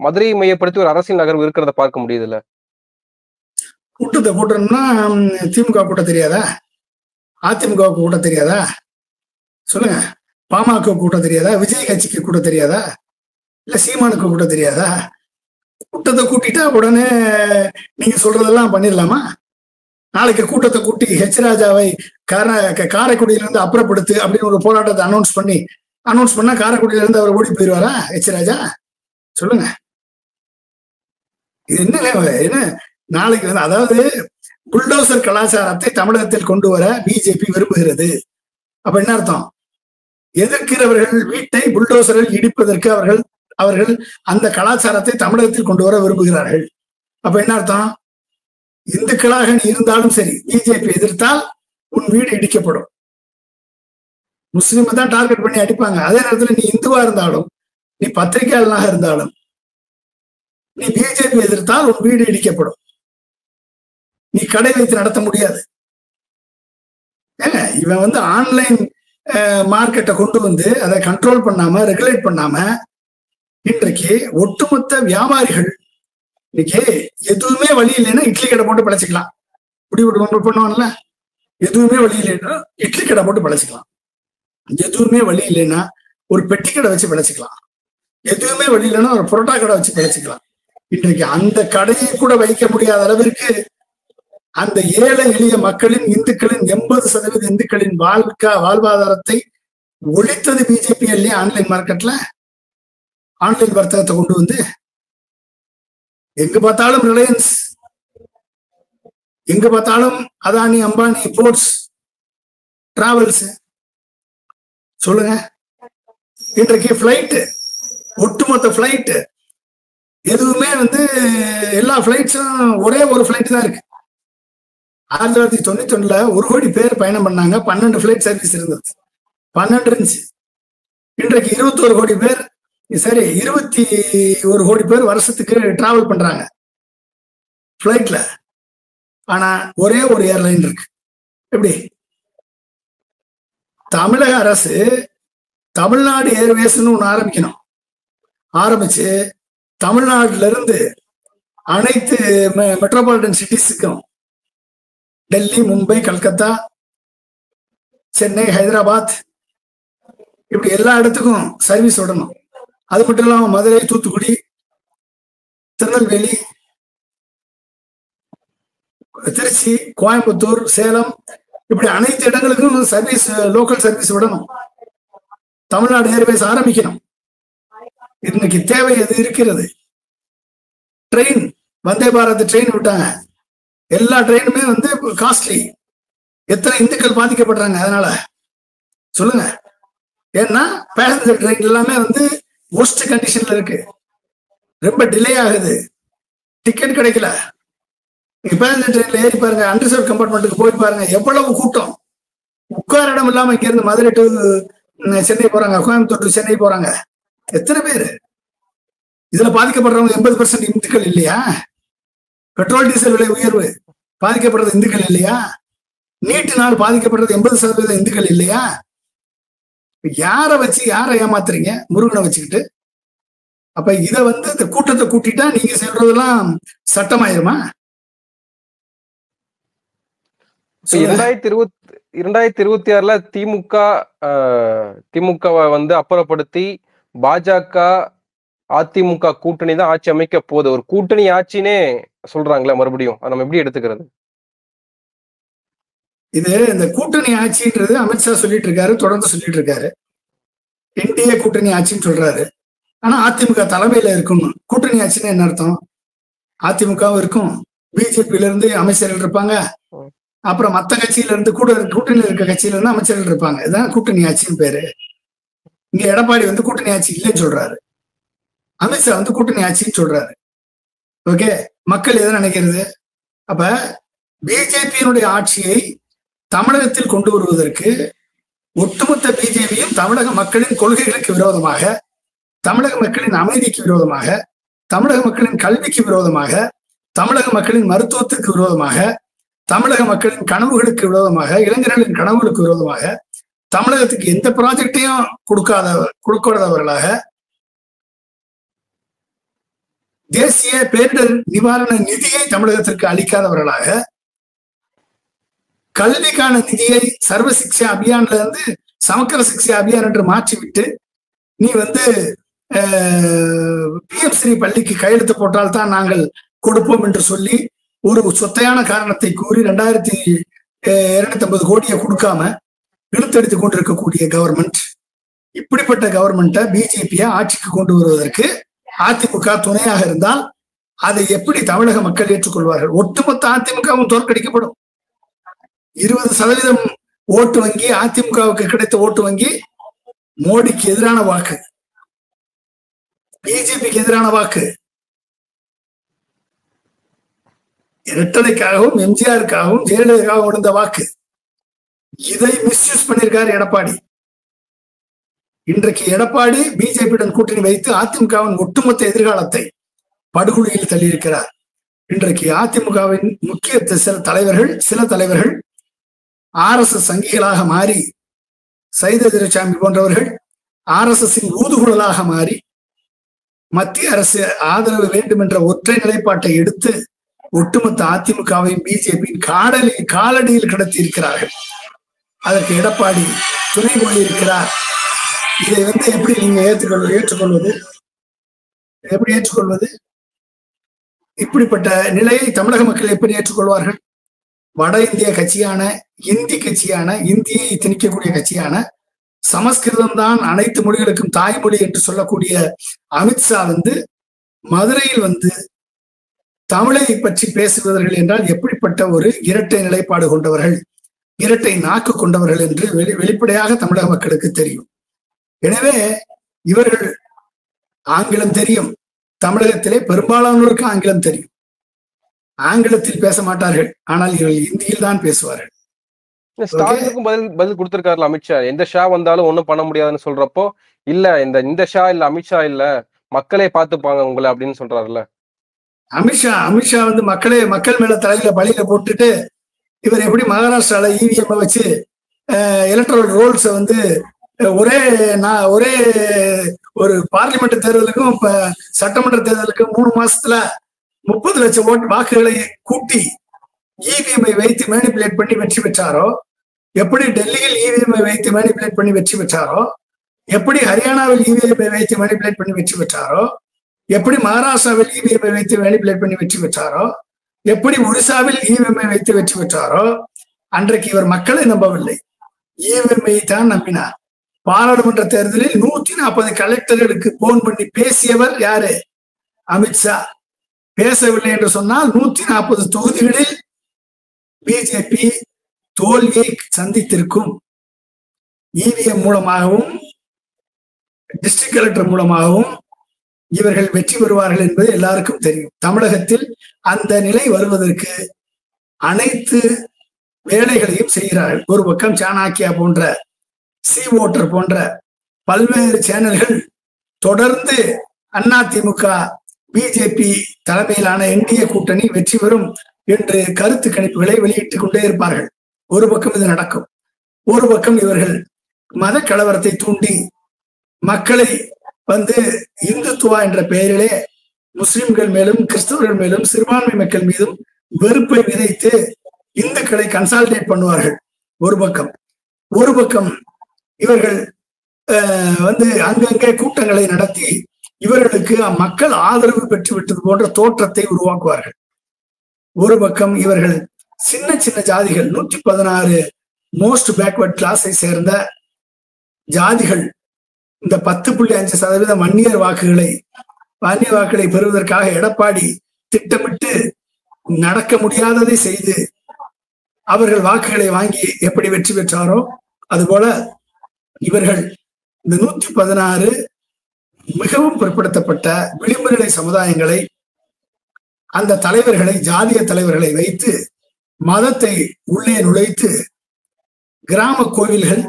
மதுரையை மையப்படுத்தி ஒரு அரசியல் நகர்வு இருக்கிறத பார்க்க முடியுதுல்ல.
கூட்டத்தை கூட்டணும்னா திமுக கூட்ட தெரியாதா? அதிமுக கூட்ட தெரியாதா? சொல்லுங்க. பாமக கூட்ட தெரியாதா? விஜய் கட்சிக்கு கூட்ட தெரியாதா? இல்ல சீமானுக்கு கூட்ட தெரியாதா? கூட்டத்தை கூட்டிட்டா உடனே நீங்க சொல்றதெல்லாம் பண்ணிடலாமா? நாளைக்கு கூட்டத்தை கூட்டி ஹெச் ராஜாவை காரைக்குடியிலிருந்து அப்புறப்படுத்து அப்படின்னு ஒரு போராட்டத்தை அனௌன்ஸ் பண்ணா காரைக்குடியில இருந்து அவர் ஓடி போயிடுவாரா ஹெச் ராஜா? சொல்லுங்க. இது என்ன நாளைக்கு வந்து, அதாவது புல்டோசர் கலாச்சாரத்தை தமிழகத்தில் கொண்டு வர பிஜேபி விரும்புகிறது. அப்ப என்ன அர்த்தம்? எதிர்க்கிறவர்கள் வீட்டை புல்டோசரில் இடிப்பதற்கு அவர்கள் அந்த கலாச்சாரத்தை தமிழகத்தில் கொண்டு வர விரும்புகிறார்கள். அப்ப என்ன அர்த்தம்? இந்துக்களாக நீ இருந்தாலும் சரி, பிஜேபி எதிர்த்தால் உன் வீடு இடிக்கப்படும். முஸ்லீமை தான் டார்கெட் பண்ணி அடிப்பாங்க. அதே நேரத்தில் நீ இந்துவா இருந்தாலும், நீ பத்திரிகையாளனாக இருந்தாலும், நீ பிஜேபி எதிர்த்தால் உன் வீடு இடிக்கப்படும். நீ கடை வைத்து நடத்த முடியாது. ஏங்க, இவன் வந்து ஆன்லைன் மார்க்கெட்டை கொண்டு வந்து அதை கண்ட்ரோல் பண்ணாம, ரெகுலேட் பண்ணாம, இன்றைக்கு ஒட்டுமொத்த வியாபாரிகள் இன்னைக்கு எதுவுமே வழி இல்லைன்னா இட்லி கடை போட்டு பழச்சிக்கலாம். முடிவு பண்ணுவான்ல, எதுவுமே வழி இல்லைன்னா இட்லி கடை போட்டு பழச்சிக்கலாம். எதுவுமே வழி இல்லைன்னா ஒரு பெட்டி கடை வச்சு பழச்சிக்கலாம். எதுவுமே வழி இல்லைன்னா ஒரு புரோட்டா கடை வச்சு பழச்சிக்கலாம். இன்றைக்கு அந்த கடையை கூட வைக்க முடியாத அளவிற்கு அந்த ஏழை எளிய மக்களின், இந்துக்களின் 80% இந்துக்களின் வாழ்வாதாரத்தை ஒழித்தது பிஜேபி இல்லையா? ஆன்லைன் மார்க்கெட்ல ஆன்லைன் வர்த்தகத்தை கொண்டு வந்து எங்க பார்த்தாலும் ரிலையன்ஸ், எங்க பார்த்தாலும் அதானி, அம்பானி, போர்ட்ஸ், டிராவல்ஸ். சொல்லுங்க. இன்றைக்கு பிளைட், ஒட்டுமொத்த பிளைட் எதுவுமே வந்து எல்லா பிளைட்ஸும் ஒரே ஒரு பிளைட் தான் இருக்கு. 1991 1 கோடி பேர் பயணம் பண்ணாங்க. 12 பிளைட் சர்வீஸ் இருந்தது. 12 இருந்துச்சு. இன்றைக்கு 21 கோடி பேர், சரி 21 கோடி பேர் வருஷத்துக்கு டிராவல் பண்றாங்க பிளைட்ல. ஆனா ஒரே ஒரு ஏர்லைன் இருக்கு. எப்படி? தமிழக அரசு தமிழ்நாடு ஏர்வேஸ்ன்னு ஒண்ணு ஆரம்பிக்கணும். ஆரம்பிச்சு தமிழ்நாடுல இருந்து அனைத்து மெட்ரோபாலிட்டன் சிட்டிஸுக்கும், டெல்லி, மும்பை, கல்கத்தா, சென்னை, ஹைதராபாத், இப்படி எல்லா இடத்துக்கும் சர்வீஸ் விடணும். அது மட்டும் இல்லாம மதுரை, தூத்துக்குடி, திருநெல்வேலி, திருச்சி, கோயம்புத்தூர், சேலம் இப்படி அனைத்து இடங்களுக்கும் சர்வீஸ், லோக்கல் சர்வீஸ் விடணும். தமிழ்நாடு ஏர்வேஸ் ஆரம்பிக்கணும். இன்னைக்கு தேவை எது இருக்கிறது? ட்ரெயின், வந்தே பாரத் ட்ரெயின் விட்டாங்க. எல்லா ட்ரெயினுமே வந்து காஸ்ட்லி. எத்தனை இந்துக்கள் பாதிக்கப்படுறாங்க அதனால சொல்லுங்க. ஏன்னா பேசஞ்சர் ட்ரெயின் எல்லாமே வந்து ஒஸ்ட் கண்டிஷன்ல இருக்கு. ரொம்ப டிலே ஆகுது, டிக்கெட் கிடைக்கல. நீங்க பேசஞ்சர் ட்ரெயின்ல ஏறி பாருங்க, அண்டர்சர்வ் கம்பார்ட்மெண்ட்டுக்கு போய் பாருங்க, எவ்வளவு கூட்டம். உட்கார இடம் இல்லாம இங்க இருந்து மதுரை டு சென்னை போறாங்க, கோயம்புத்தூர் டு சென்னை போறாங்க. எத்தனை பேரு இதுல பாதிக்கப்படுறவங்க? 80% இந்துக்கள் இல்லையா? பெட்ரோல் டீசல் விலை உயர்வு பாதிக்கப்படுறது இந்துக்கள் இல்லையா? நீட்டினால் பாதிக்கப்படுறது 80% இந்துக்கள் இல்லையா? யாரை வச்சு யாரை ஏமாத்துறீங்க? முருகனை வச்சுக்கிட்டு. அப்ப இத வந்து இந்த கூட்டத்தை கூட்டிட்டா நீங்க சொல்றதெல்லாம் சட்டமாயிருமா?
2026ல திமுகவை வந்து அப்புறப்படுத்தி பாஜக அதிமுக கூட்டணி தான் ஆட்சி அமைக்க போகுது. ஒரு கூட்டணி ஆட்சினே சொல்றாங்களே மறுபடியும். நம்ம எப்படி எடுத்துக்கிறது?
இது இந்த கூட்டணி ஆட்சின்றது அமித்ஷா சொல்லிட்டு இருக்காரு, தொடர்ந்து சொல்லிட்டு இருக்காரு. என்டிஏ கூட்டணி ஆட்சின்னு சொல்றாரு. ஆனா அதிமுக தலைமையில இருக்கும். கூட்டணி ஆட்சின்னு என்ன அர்த்தம்? அதிமுகவும் இருக்கும், பிஜேபியில இருந்து அமைச்சர்கள் இருப்பாங்க, அப்புறம் மத்த கட்சியில இருந்து கூட்டணியில இருக்க கட்சியில இருந்து அமைச்சர்கள் இருப்பாங்க. இதுதான் கூட்டணி ஆட்சின்னு பேரு. இங்க எடப்பாடி வந்து கூட்டணி ஆட்சி இல்லைன்னு சொல்றாரு, அமித்ஷா வந்து கூட்டணி ஆட்சின்னு சொல்றாரு. ஓகே, மக்கள் எதை நினைக்கிறது? அப்ப பிஜேபியினுடைய ஆட்சியை தமிழகத்தில் கொண்டு வருவதற்கு ஒட்டுமொத்த பிஜேபியும் தமிழக மக்களின் கொள்கைகளுக்கு விரோதமாக, தமிழக மக்களின் அமைதிக்கு விரோதமாக, தமிழக மக்களின் கல்விக்கு விரோதமாக, தமிழக மக்களின் மருத்துவத்துக்கு விரோதமாக, தமிழக மக்களின் கனவுகளுக்கு விரோதமாக, இளைஞர்களின் கனவுகளுக்கு விரோதமாக, தமிழகத்துக்கு எந்த ப்ராஜெக்டையும் கொடுக்காதவர்களாக, தேசிய பேரிடர் நிவாரண நிதியை தமிழகத்திற்கு அளிக்காதவர்களாக, கல்விக்கான நிதியை சர்வ சிக்ஷா அபியான்ல இருந்து சமக்கர சிக்ஷா அபியான் என்று மாற்றிவிட்டு நீ வந்து பிஎம்ஸ்ரீ பள்ளிக்கு கையெழுத்து போட்டால் தான் நாங்கள் கொடுப்போம் என்று சொல்லி ஒரு சொத்தையான காரணத்தை கூறி 2250 கோடியை கொடுக்காம இழுத்தெடுத்து கொண்டிருக்கக்கூடிய கவர்மெண்ட். இப்படிப்பட்ட கவர்மெண்ட்டை பிஜேபியை ஆட்சிக்கு கொண்டு வருவதற்கு அதிமுக துணையாக இருந்தால் அதை எப்படி தமிழக மக்கள் ஏற்றுக்கொள்வார்கள்? ஒட்டுமொத்த அதிமுகவும் தோற்கடிக்கப்படும். 20% ஓட்டு வங்கி, அதிமுகவுக்கு கிடைத்த ஓட்டு வங்கி மோடிக்கு எதிரான வாக்கு, பிஜேபிக்கு எதிரான வாக்கு. இரட்டலைக்காகவும் எம்ஜிஆருக்காகவும் ஜெயலலிதாவுக்காகவும் விழுந்த வாக்கு. இதை மிஸ்யூஸ் பண்ணியிருக்காரு எடப்பாடி. இன்றைக்கு எடப்பாடி பிஜேபியுடன் கூட்டணி வைத்து அதிமுகவின் ஒட்டுமொத்த எதிர்காலத்தை படுகொலையில் தள்ளியிருக்கிறார். இன்றைக்கு அதிமுகவின் முக்கிய சில தலைவர்கள் RSS சங்கிகளாக மாறி, சைத துரைசாமி போன்றவர்கள் RSS ஊதுகுழலாக மாறி மத்திய அரசு ஆதரவு வேண்டும் என்ற ஒற்றை நிலைப்பாட்டை எடுத்து ஒட்டுமொத்த அதிமுகவையும் பிஜேபியின் காலடியில் கடத்தி இருக்கிறார்கள். அதற்கு எடப்பாடி துணை போயிருக்கிறார். இதை வந்து எப்படி நீங்க ஏற்றுக்கொள்வது? எப்படி ஏற்றுக்கொள்வது? இப்படிப்பட்ட நிலையை தமிழக மக்கள் எப்படி ஏற்றுக்கொள்வார்கள்? வட இந்திய கட்சியான, இந்தி கட்சியான, இந்தியை திணிக்கக்கூடிய கட்சியான, சமஸ்கிருதம் தான் அனைத்து மொழிகளுக்கும் தாய்மொழி என்று சொல்லக்கூடிய அமித்ஷா வந்து மதுரையில் வந்து தமிழை பற்றி பேசுபவர்கள் என்றால் எப்படிப்பட்ட ஒரு இரட்டை நிலைப்பாடு கொண்டவர்கள், இரட்டை நாக்கு கொண்டவர்கள் என்று வெளிப்படையாக தமிழக மக்களுக்கு தெரியும். எனவே இவர்கள் ஆங்கிலம் தெரியும். தமிழகத்திலே பெரும்பாலானோருக்கு ஆங்கிலம் தெரியும். ஆங்கிலத்தில் பேச மாட்டார்கள், ஆனால் இவர்கள் இந்தியில் தான் பேசுவார்கள்.
ஸ்டாலினுக்கும் பதில் கொடுத்திருக்காருல அமித்ஷா. எந்த ஷா வந்தாலும் ஒண்ணும் பண்ண முடியாதுன்னு சொல்றப்போ, இல்ல இந்த ஷா இல்ல, அமித்ஷா இல்ல, மக்களே பார்த்துப்பாங்க உங்களை அப்படின்னு சொல்றாருல்ல.
அமித்ஷா வந்து மக்கள் மேல தலையில பழியில போட்டுட்டு இவர் எப்படி மகாராஷ்டிரால இவிஎம் வச்சு எலக்ட்ரல் ரோல்ஸை வந்து ஒரே ஒரு பார்லிமெண்ட் தேர்தலுக்கும் இப்ப சட்டமன்ற தேர்தலுக்கும் 3 மாசத்துல 30 லட்சம் வாக்குகளை கூட்டி இவிஎம்ஐ வைத்து மேனிபுலேட் பண்ணி வெற்றி பெற்றாரோ, எப்படி டெல்லியில் இவிஎம்ஐ வைத்து மேனிபுலேட் பண்ணி வெற்றி பெற்றாரோ, எப்படி ஹரியானாவில் இவிஎம்ஐ வைத்து மேனிபுலேட் பண்ணி வெற்றி பெற்றாரோ, எப்படி மகாராஷ்டிராவில் இவிஎம்ஐ வைத்து மேனிபுலேட் பண்ணி வெற்றி பெற்றாரோ, எப்படி ஒரிசாவில் இவிஎம்ஐ வைத்து வெற்றி பெற்றாரோ அன்றைக்கு இவர் மக்களை நம்பவில்லை, இவிஎம்ஐ தான் நம்பினார். பாராளுமன்ற தேர்தலில் 140 கலெக்டர்களுக்கு போன் பண்ணி பேசியவர் யாரு? அமித்ஷா. பேசவில்லை என்று சொன்னால் 140 தொகுதிகளில் பிஜேபி தோல்வியை சந்தித்திருக்கும். இவிஎம் மூலமாகவும் டிஸ்ட்ரிக்ட் கலெக்டர் மூலமாகவும் இவர்கள் வெற்றி பெறுவார்கள் என்பது எல்லாருக்கும் தெரியும். தமிழகத்தில் அந்த நிலை வருவதற்கு அனைத்து வேலைகளையும் செய்கிறார்கள். ஒரு பக்கம் சாணாக்கியா போன்ற, சி ஓட்டர் போன்ற பல்வேறு சேனல்கள் தொடர்ந்து அதிமுக பிஜேபி தலைமையிலான என்டிஏ கூட்டணி வெற்றி பெறும் என்று கருத்து கணிப்புகளை வெளியிட்டுக் கொண்டே இருப்பார்கள். ஒரு பக்கம் இது நடக்கும். ஒரு பக்கம் இவர்கள் மத கலவரத்தை தூண்டி மக்களை இந்துத்துவா என்ற பெயரிலே முஸ்லிம்கள் மேலும் கிறிஸ்தவர்கள் மேலும் சிறுபான்மை மக்கள் மீதும் வெறுப்பை விதைத்து இந்துக்களை கன்சால்டேட் பண்ணுவார்கள். ஒரு பக்கம் இவர்கள் அங்கங்கே கூட்டங்களை நடத்தி இவர்களுக்கு மக்கள் ஆதரவு பெற்றுவிட்டது போன்ற தோற்றத்தை உருவாக்குவார்கள். ஒரு பக்கம் இவர்கள் சின்ன சின்ன ஜாதிகள் 116 மோஸ்ட் பேக்வர்ட் கிளாஸை சேர்ந்த ஜாதிகள் இந்த 10.5% வன்னியர் வாக்குகளை பெறுவதற்காக எடப்பாடி திட்டமிட்டு நடக்க முடியாததை செய்து அவர்கள் வாக்குகளை வாங்கி எப்படி வெற்றி பெற்றாரோ அதுபோல இவர்கள் இந்த 116 மிகவும் பிற்படுத்தப்பட்ட விளிம்பு நிலை சமுதாயங்களை, அந்த தலைவர்களை, ஜாதிய தலைவர்களை வைத்து மதத்தை உள்ளே நுழைத்து கிராம கோவில்கள்,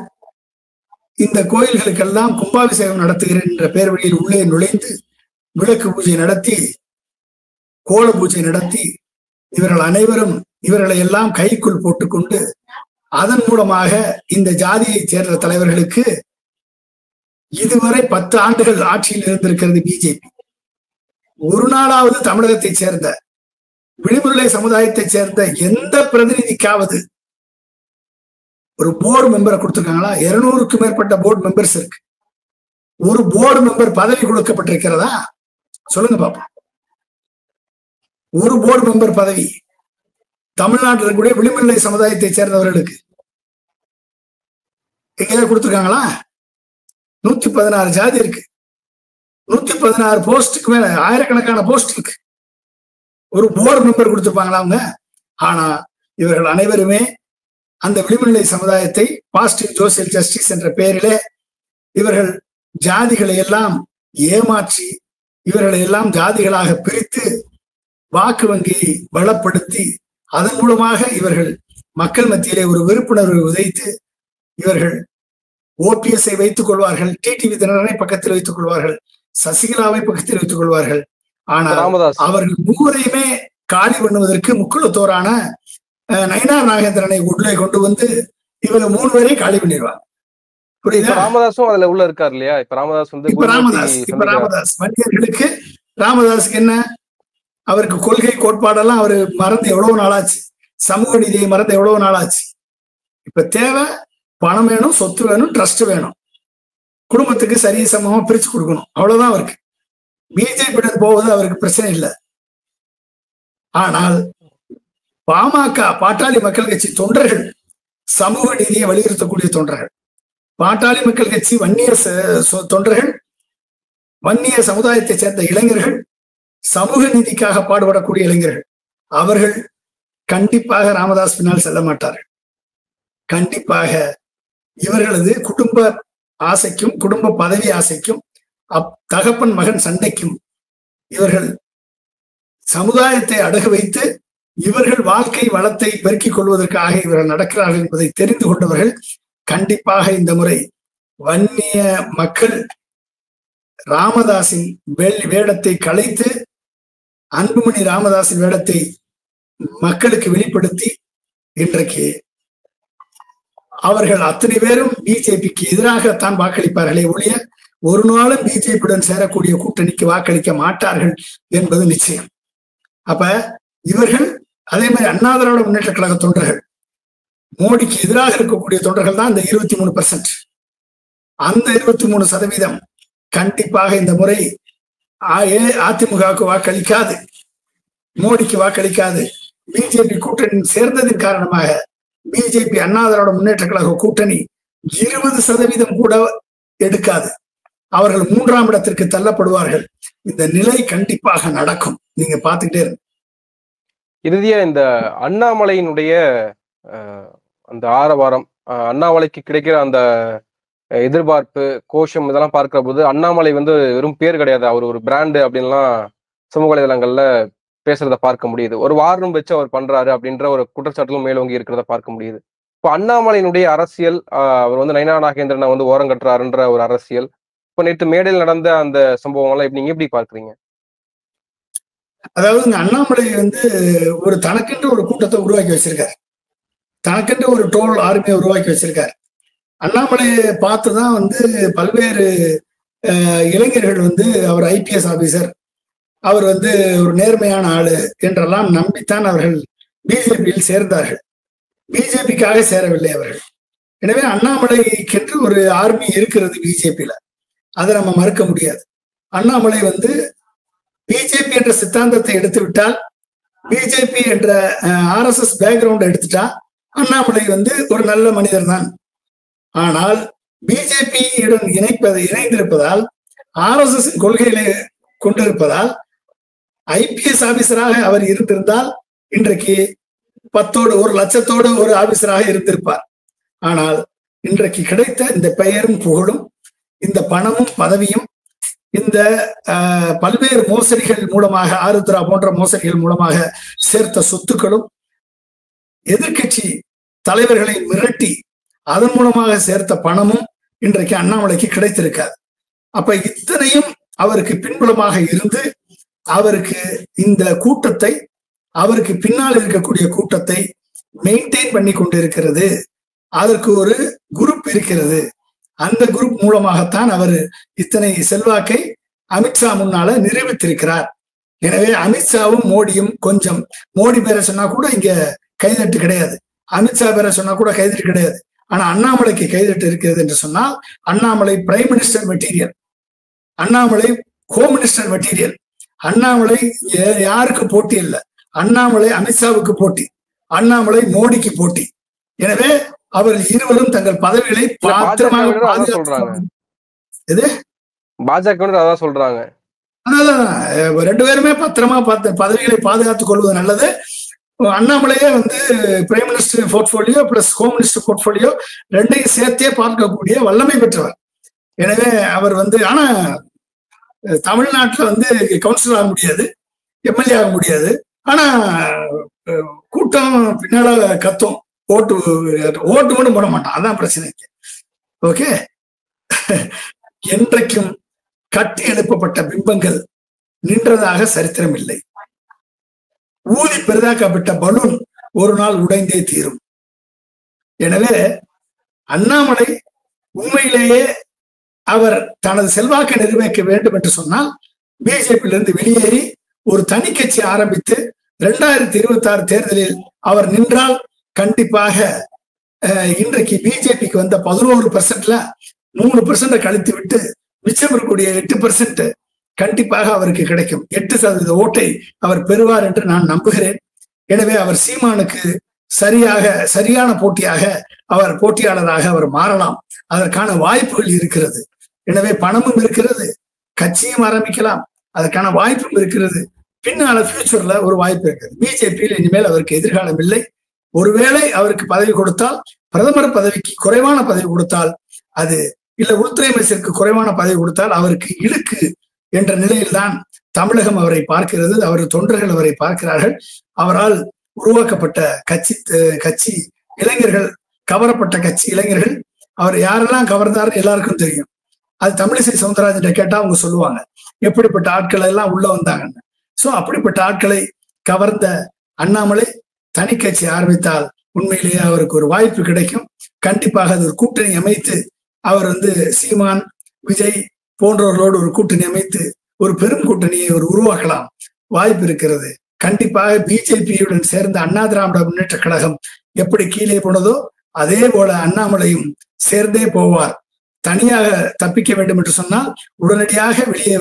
இந்த கோயில்களுக்கெல்லாம் கும்பாபிஷேகம் நடத்துகிறேன் என்ற பெயர் வழியில் உள்ளே நுழைந்து விளக்கு பூஜை நடத்தி கோல பூஜை நடத்தி இவர்கள் அனைவரும் இவர்களை எல்லாம் கைக்குள் போட்டுக்கொண்டு அதன் மூலமாக இந்த ஜாதியைச் சேர்ந்த தலைவர்களுக்கு இதுவரை 10 ஆண்டுகள் ஆட்சியில் இருந்திருக்கிறது பிஜேபி. ஒரு நாளாவது தமிழகத்தைச் சேர்ந்த விளிம்புநிலை சமுதாயத்தைச் சேர்ந்த எந்த பிரதிநிதிக்காவது ஒரு போர்டு மெம்பரை கொடுத்திருக்காங்களா? 200க்கும் மேற்பட்ட போர்டு மெம்பர்ஸ் இருக்கு. ஒரு போர்டு மெம்பர் பதவி கொடுக்கப்பட்டிருக்கிறதா? சொல்லுங்க பாப்போம். ஒரு போர்டு மெம்பர் பதவி தமிழ்நாட்டில் இருக்கக்கூடிய விளிம்புநிலை சமுதாயத்தை சேர்ந்தவர்களுக்கு எங்கேயாவது கொடுத்திருக்காங்களா? 116 ஜாதி இருக்கு, 116 போஸ்டுக்கு மேல ஆயிரக்கணக்கான போஸ்ட் இருக்கு. ஒரு போர்டு மெம்பர் கொடுத்திருப்பாங்களா அவங்க? ஆனா இவர்கள் அனைவருமே அந்த விளிம்புநிலை சமுதாயத்தை பாசிட்டிவ் சோசியல் ஜஸ்டிஸ் என்ற பெயரிலே இவர்கள் ஜாதிகளை எல்லாம் ஏமாற்றி இவர்களை எல்லாம் ஜாதிகளாக பிரித்து வாக்கு வங்கியை பலப்படுத்தி அதன் மூலமாக இவர்கள் மக்கள் மத்தியிலே ஒரு விழிப்புணர்வை விதைத்து இவர்கள் ஓபிஎஸ்ஐ வைத்துக் கொள்வார்கள், டிடிவி தினகரனை பக்கத்தில் வைத்துக் கொள்வார்கள், சசிகலாவை பக்கத்தில் வைத்துக் கொள்வார்கள். ஆனால் அவர்கள் மூவரையுமே காலி பண்ணுவதற்கு முக்குளத்தோரான நயினார் நாகேந்திரனை உள்ளே கொண்டு வந்து இவங்க 3 பேரையும் காலி பண்ணிடுவாங்க. புரியுதா?
ராமதாஸும் அதுல உள்ள இருக்காரு இல்லையா? இப்ப ராமதாஸ்
வன்னியர்களுக்கு ராமதாஸுக்கு என்ன, அவருக்கு கொள்கை கோட்பாடெல்லாம் அவரு மறந்து எவ்வளவு நாளாச்சு, சமூக நீதியை மறந்து எவ்வளவு நாளாச்சு. இப்ப தேவை பணம் வேணும், சொத்து வேணும், ட்ரஸ்ட் வேணும், குடும்பத்துக்கு சரி சமமா பிரிச்சு கொடுக்கணும், அவ்வளவுதான் அவருக்கு. பிஜேபியுடன் போவது அவருக்கு பிரச்சனை இல்லை. ஆனால் பாமக பாட்டாளி மக்கள் கட்சி தொண்டர்கள் சமூக நீதியை வலியுறுத்தக்கூடிய தொண்டர்கள், பாட்டாளி மக்கள் கட்சி வன்னிய தொண்டர்கள், வன்னிய சமுதாயத்தை சேர்ந்த இளைஞர்கள், சமூக நீதிக்காக பாடுபடக்கூடிய இளைஞர்கள், அவர்கள் கண்டிப்பாக ராமதாஸ் பின்னால் செல்ல மாட்டார்கள். கண்டிப்பாக இவர்களது குடும்ப ஆசைக்கும் குடும்ப பதவி ஆசைக்கும் தகப்பன் மகன் சண்டைக்கும் இவர்கள் சமுதாயத்தை அடகு வைத்து இவர்கள் வாழ்க்கை வளத்தை பெருக்கிக் கொள்வதற்காக இவர்கள் நடக்கிறார்கள் என்பதை தெரிந்து கொண்டவர்கள் கண்டிப்பாக இந்த முறை வன்னிய மக்கள் ராமதாஸின் வேடத்தை களைத்து அன்புமணி ராமதாஸின் வேடத்தை மக்களுக்கு வெளிப்படுத்தி இன்றைக்கு அவர்கள் அத்தனை பேரும் பிஜேபிக்கு எதிராகத்தான் வாக்களிப்பார்களே ஒழிய ஒரு நாளும் பிஜேபியுடன் சேரக்கூடிய கூட்டணிக்கு வாக்களிக்க மாட்டார்கள் என்பது நிச்சயம். அப்ப இவர்கள் அதே மாதிரி அண்ணா திராவிட முன்னேற்ற கழக தொண்டர்கள், மோடிக்கு எதிராக இருக்கக்கூடிய தொண்டர்கள் தான் இந்த 23%. அந்த 23% கண்டிப்பாக இந்த முறை அதிமுகவுக்கு வாக்களிக்காது, மோடிக்கு வாக்களிக்காது. பிஜேபி கூட்டணி சேர்ந்ததன் காரணமாக பிஜேபி அண்ணா திராவிட முன்னேற்ற கழக கூட்டணி 20% கூட எடுக்காது. அவர்கள் 3ஆம் இடத்திற்கு தள்ளப்படுவார்கள். இந்த நிலை கண்டிப்பாக நடக்கும். நீங்க பார்த்துக்கிட்டே இருங்க.
இறுதியா இந்த அண்ணாமலையினுடைய அந்த ஆரவாரம், அண்ணாமலைக்கு கிடைக்கிற அந்த எதிர்பார்ப்பு, கோஷம் இதெல்லாம் பார்க்கிற போது அண்ணாமலை வெறும் பேர் கிடையாது, அவர் ஒரு பிராண்டு அப்படின்லாம் சமூக வலைதளங்கள்ல பேசுறத பார்க்க முடியுது. ஒரு வார் ரூம் வச்சு அவர் பண்றாரு அப்படின்ற ஒரு குற்றச்சாட்டுகளும் மேலோங்கி இருக்கிறத பார்க்க முடியுது. இப்போ அண்ணாமலையினுடைய அரசியல், அவர் நயனா நாகேந்திரனை ஓரம் கட்டுறாருன்ற ஒரு அரசியல், இப்போ நேற்று மேடையில் நடந்த அந்த சம்பவங்கள்லாம் நீங்க எப்படி பார்க்குறீங்க?
அதாவது அண்ணாமலை ஒரு தனக்கென்று ஒரு கூட்டத்தை உருவாக்கி வச்சிருக்காரு, தனக்கென்று ஒரு டோல் ஆர்மியை உருவாக்கி வச்சிருக்காரு. அண்ணாமலையை பார்த்துதான் பல்வேறு இளைஞர்கள் அவர் ஐபிஎஸ் ஆபீசர், அவர் ஒரு நேர்மையான ஆளு என்றெல்லாம் நம்பித்தான் அவர்கள் பிஜேபியில் சேர்ந்தார்கள். பிஜேபிக்காக சேரவில்லை அவர்கள். எனவே அண்ணாமலைக்கென்று ஒரு ஆர்மி இருக்கிறது பிஜேபியில, அதை நம்ம மறுக்க முடியாது. அண்ணாமலை பிஜேபி என்ற சித்தாந்தத்தை எடுத்து விட்டால், பிஜேபி என்ற RSS பேக்ரவுண்ட் எடுத்துட்டா அண்ணாமலை ஒரு நல்ல மனிதர் தான். ஆனால் பிஜேபியுடன் இணைந்திருப்பதால், RSS கொள்கைகளை கொண்டிருப்பதால், ஐபிஎஸ் ஆபீசராக அவர் இருந்திருந்தால் இன்றைக்கு 10ஓடு 1 லட்சத்தோடு ஒரு ஆபீசராக இருந்திருப்பார். ஆனால் இன்றைக்கு கிடைத்த இந்த பெயரும் புகழும், இந்த பணமும் பதவியும், இந்த பல்வேறு மோசடிகள் மூலமாக, ஆருத்ரா போன்ற மோசடிகள் மூலமாக சேர்த்த சொத்துக்களும், எதிர்கட்சி தலைவர்களை மிரட்டி அதன் மூலமாக சேர்த்த பணமும் இன்றைக்கு அண்ணாமலைக்கு கிடைத்திருக்காது. அப்ப இத்தனையும் அவருக்கு பின்புலமாக இருந்து அவருக்கு இந்த கூட்டத்தை, அவருக்கு பின்னால் இருக்கக்கூடிய கூட்டத்தை மெயின்டைன் பண்ணி கொண்டிருக்கிறது. அதற்கு ஒரு குரூப் இருக்கிறது. அந்த குரூப் மூலமாகத்தான் அவர் இத்தனை செல்வாக்கை அமித்ஷா முன்னால நிரூபித்திருக்கிறார். எனவே அமித்ஷாவும் மோடியும் கொஞ்சம், மோடி பேரை சொன்னா கூட இங்க கைதட்டு கிடையாது, அமித்ஷா பேரை சொன்னா கூட கைதட்டு கிடையாது. ஆனா அண்ணாமலைக்கு கைதட்டு இருக்கிறது என்று சொன்னால், Annamalai prime minister material, Annamalai home minister material. Annamalai யாருக்கு போட்டி இல்லை, அண்ணாமலை அமித்ஷாவுக்கு போட்டி, அண்ணாமலை மோடிக்கு போட்டி. எனவே அவர்கள் இருவரும் தங்கள் பதவிகளை பாத்திரமாக
சொல்றாங்க.
அதான் 2 பேருமே பத்திரமா பதவிகளை பாதுகாத்துக் கொள்வது நல்லது. அண்ணாமலையே prime minister portfolio plus home minister portfolio 2ஐயும் சேர்த்தே பார்க்கக்கூடிய வல்லமை பெற்றவர். எனவே அவர் ஆனா தமிழ்நாட்டுல கவுன்சிலர் ஆக முடியாது, எம்எல்ஏ ஆக முடியாது. ஆனா கூட்டம் பின்னால கத்தும், ஓட்டு மட்டும் போட மாட்டான். அதான் பிரச்சனை. ஓகே, என்றைக்கும் கட்டி எழுப்பப்பட்ட பிம்பங்கள் நின்றதாக சரித்திரம் இல்லை. ஊதி பெரிதாக்கப்பட்ட பலூன் ஒரு நாள் உடைந்தே தீரும். எனவே அண்ணாமலை உண்மையிலேயே அவர் தனது செல்வாக்கை நிர்வகிக்க வேண்டும் என்று சொன்னால், பிஜேபியிலிருந்து வெளியேறி ஒரு தனி கட்சி ஆரம்பித்து 2026 தேர்தலில் அவர் நின்றால் கண்டிப்பாக இன்றைக்கு பிஜேபிக்கு 11%ல 3% கழித்து விட்டு மிச்சம் இருக்கக்கூடிய 8% கண்டிப்பாக அவருக்கு கிடைக்கும். 8% ஓட்டை அவர் பெறுவார் என்று நான் நம்புகிறேன். எனவே அவர் சீமானுக்கு சரியான போட்டியாக, அவர் போட்டியாளராக அவர் மாறலாம். அதற்கான வாய்ப்புகள் இருக்கிறது. எனவே பணமும் இருக்கிறது, கட்சியும் ஆரம்பிக்கலாம், அதற்கான வாய்ப்பும் இருக்கிறது. பின்னால ஃபியூச்சர்ல ஒரு வாய்ப்பு இருக்குது. பிஜேபியில் இனிமேல் அவருக்கு எதிர்காலம் இல்லை. ஒருவேளை அவருக்கு பதவி கொடுத்தால், பிரதமர் பதவிக்கு குறைவான பதவி கொடுத்தால், அது இல்ல உள்துறை அமைச்சருக்கு குறைவான பதவி கொடுத்தால் அவருக்கு இழுக்கு என்ற நிலையில்தான் தமிழகம் அவரை பார்க்கிறது, அவரது தொண்டர்கள் அவரை பார்க்கிறார்கள். அவரால் உருவாக்கப்பட்ட கட்சி இளைஞர்கள், கவரப்பட்ட கட்சி இளைஞர்கள், அவர் யாரெல்லாம் கவர்ந்தார் எல்லாருக்கும் தெரியும். அது தமிழிசை சவுந்தரராஜன் கேட்டா அவங்க சொல்லுவாங்க எப்படிப்பட்ட ஆட்கள் எல்லாம் உள்ள வந்தாங்கன்னு. சோ அப்படிப்பட்ட ஆட்களை கவர்ந்த அண்ணாமலை தனி கட்சி ஆரம்பித்தால் உண்மையிலேயே அவருக்கு ஒரு வாய்ப்பு கிடைக்கும். கண்டிப்பாக அது ஒரு கூட்டணி அமைத்து அவர் சீமான், விஜய் போன்றவர்களோடு ஒரு கூட்டணி அமைத்து ஒரு பெரும் கூட்டணியை உருவாக்கலாம், வாய்ப்பு இருக்கிறது. கண்டிப்பாக பிஜேபியுடன் சேர்ந்த அண்ணா திராவிட முன்னேற்ற கழகம் எப்படி கீழே போனதோ அதே போல அண்ணாமலையும் சேர்ந்தே போவார். தனியாக தப்பிக்க வேண்டும் என்று சொன்னால் உடனடியாக வெளியே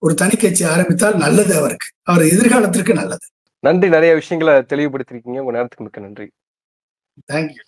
ஒரு தனி கட்சி ஆரம்பித்தால் நல்லது, அவருக்கு, அவர் எதிர்காலத்திற்கு நல்லது.
நன்றி. நிறைய விஷயங்களை தெளிவுபடுத்திருக்கீங்க. உங்க நேரத்துக்கு மிக்க நன்றி.
தேங்க்யூ.